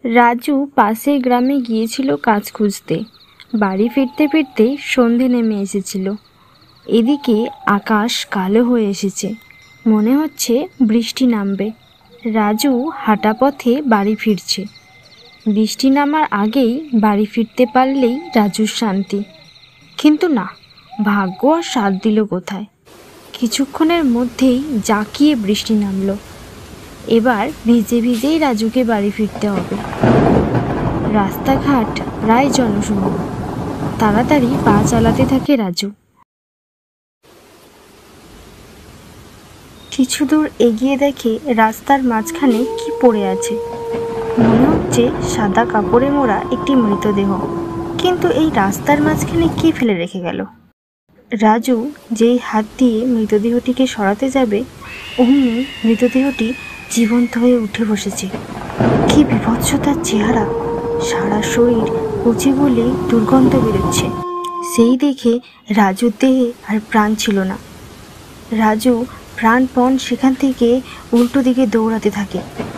রাজু পাশের গ্রামে গিয়েছিল কাজ খুঁজতে। বাড়ি ফিরতে ফিরতে সন্ধে নেমে এসেছিল। এদিকে আকাশ কালো হয়ে এসেছে, মনে হচ্ছে বৃষ্টি নামবে। রাজু হাঁটা পথে বাড়ি ফিরছে। বৃষ্টি নামার আগেই বাড়ি ফিরতে পারলেই রাজুর শান্তি। কিন্তু না, ভাগ্য আর সাথ দিল কোথায়। কিছুক্ষণের মধ্যেই জাঁকিয়ে বৃষ্টি নামলো। এবার ভিজে ভিজেই রাজুকে বাড়ি ফিরতে হবে। রাস্তাঘাট প্রায় জনশূন্য। তাড়াতাড়ি পা চালাতে থাকে রাজু। কিছু দূর এগিয়ে দেখে রাস্তার মাঝখানে কি পড়ে আছে। মনে হচ্ছে সাদা কাপড়ে মোড়া একটি মৃতদেহ। কিন্তু এই রাস্তার মাঝখানে কি ফেলে রেখে গেল? রাজু যেই হাত দিয়ে মৃতদেহটিকে সরাতে যাবে, অমনি মৃতদেহটি জীবন্ত হয়ে উঠে বসেছে। কি বিভৎস তার চেহারা! সারা শরীর পচে গলে দুর্গন্ধ বেরোচ্ছে। সেই দেখে রাজুর দেহে আর প্রাণ ছিল না। রাজু প্রাণপণ সেখান থেকে উল্টো দিকে দৌড়াতে থাকে।